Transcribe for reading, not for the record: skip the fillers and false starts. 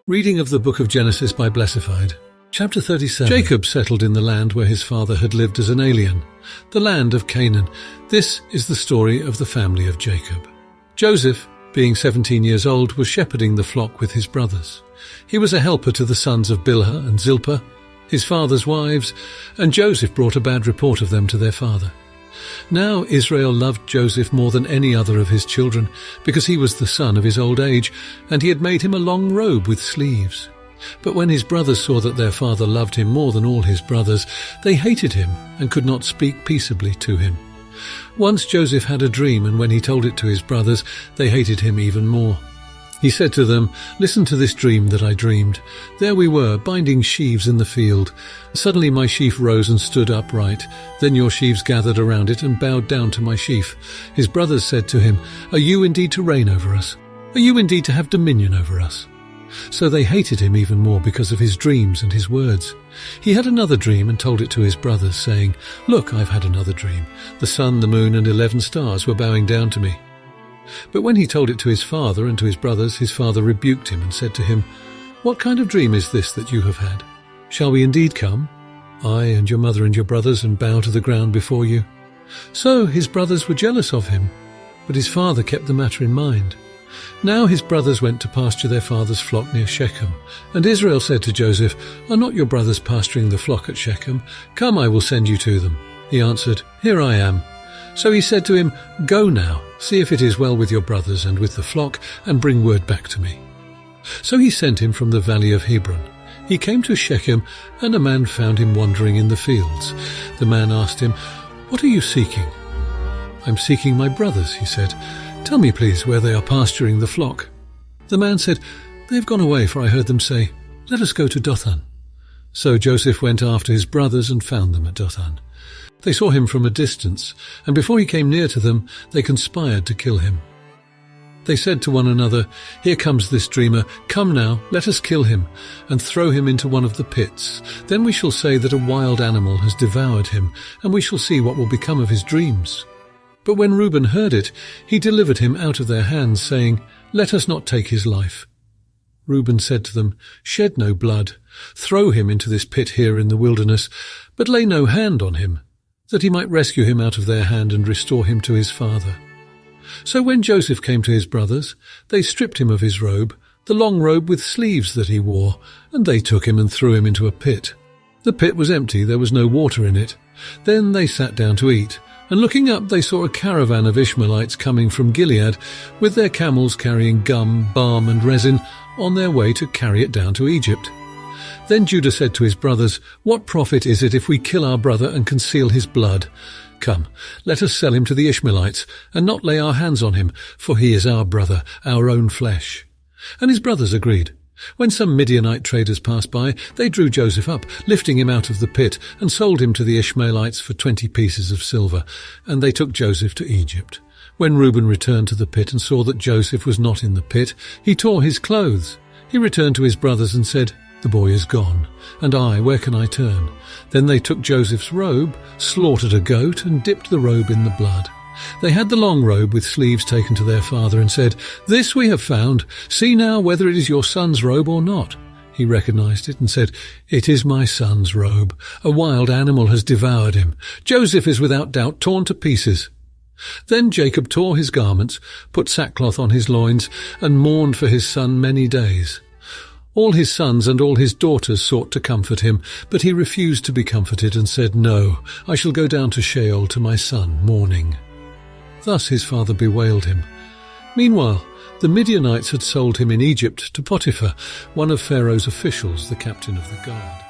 Reading of the Book of Genesis by Blessified. Chapter 37. Jacob settled in the land where his father had lived as an alien, the land of Canaan. This is the story of the family of Jacob. Joseph, being 17 years old, was shepherding the flock with his brothers. He was a helper to the sons of Bilhah and Zilpah, his father's wives, and Joseph brought a bad report of them to their father. Now Israel loved Joseph more than any other of his children, because he was the son of his old age, and he had made him a long robe with sleeves. But when his brothers saw that their father loved him more than all his brothers, they hated him and could not speak peaceably to him. Once Joseph had a dream, and when he told it to his brothers, they hated him even more. He said to them, "Listen to this dream that I dreamed. There we were, binding sheaves in the field. Suddenly my sheaf rose and stood upright. Then your sheaves gathered around it and bowed down to my sheaf." His brothers said to him, "Are you indeed to reign over us? Are you indeed to have dominion over us?" So they hated him even more because of his dreams and his words. He had another dream and told it to his brothers, saying, "Look, I've had another dream. The sun, the moon, and 11 stars were bowing down to me." But when he told it to his father and to his brothers, his father rebuked him and said to him, "What kind of dream is this that you have had? Shall we indeed come, I and your mother and your brothers, and bow to the ground before you?" So his brothers were jealous of him, but his father kept the matter in mind. Now his brothers went to pasture their father's flock near Shechem. And Israel said to Joseph, "Are not your brothers pasturing the flock at Shechem? Come, I will send you to them." He answered, "Here I am." So he said to him, "Go now, see if it is well with your brothers and with the flock, and bring word back to me." So he sent him from the valley of Hebron. He came to Shechem, and a man found him wandering in the fields. The man asked him, "What are you seeking?" "I'm seeking my brothers," he said. "Tell me, please, where they are pasturing the flock." The man said, "They have gone away, for I heard them say, 'Let us go to Dothan.'" So Joseph went after his brothers and found them at Dothan. They saw him from a distance, and before he came near to them, they conspired to kill him. They said to one another, "Here comes this dreamer. Come now, let us kill him, and throw him into one of the pits. Then we shall say that a wild animal has devoured him, and we shall see what will become of his dreams." But when Reuben heard it, he delivered him out of their hands, saying, "Let us not take his life." Reuben said to them, "Shed no blood. Throw him into this pit here in the wilderness, but lay no hand on him, that he might rescue him out of their hand and restore him to his father." So when Joseph came to his brothers, they stripped him of his robe, the long robe with sleeves that he wore, and they took him and threw him into a pit. The pit was empty, there was no water in it. Then they sat down to eat, and looking up they saw a caravan of Ishmaelites coming from Gilead, with their camels carrying gum, balm, and resin, on their way to carry it down to Egypt. Then Judah said to his brothers, "What profit is it if we kill our brother and conceal his blood? Come, let us sell him to the Ishmaelites, and not lay our hands on him, for he is our brother, our own flesh." And his brothers agreed. When some Midianite traders passed by, they drew Joseph up, lifting him out of the pit, and sold him to the Ishmaelites for 20 pieces of silver, and they took Joseph to Egypt. When Reuben returned to the pit and saw that Joseph was not in the pit, he tore his clothes. He returned to his brothers and said, "The boy is gone, and where can I turn?" Then they took Joseph's robe, slaughtered a goat, and dipped the robe in the blood. They had the long robe with sleeves taken to their father and said, "This we have found. See now whether it is your son's robe or not." He recognized it and said, "It is my son's robe. A wild animal has devoured him. Joseph is without doubt torn to pieces." Then Jacob tore his garments, put sackcloth on his loins, and mourned for his son many days. All his sons and all his daughters sought to comfort him, but he refused to be comforted and said, "No, I shall go down to Sheol to my son, mourning." Thus his father bewailed him. Meanwhile, the Midianites had sold him in Egypt to Potiphar, one of Pharaoh's officials, the captain of the guard.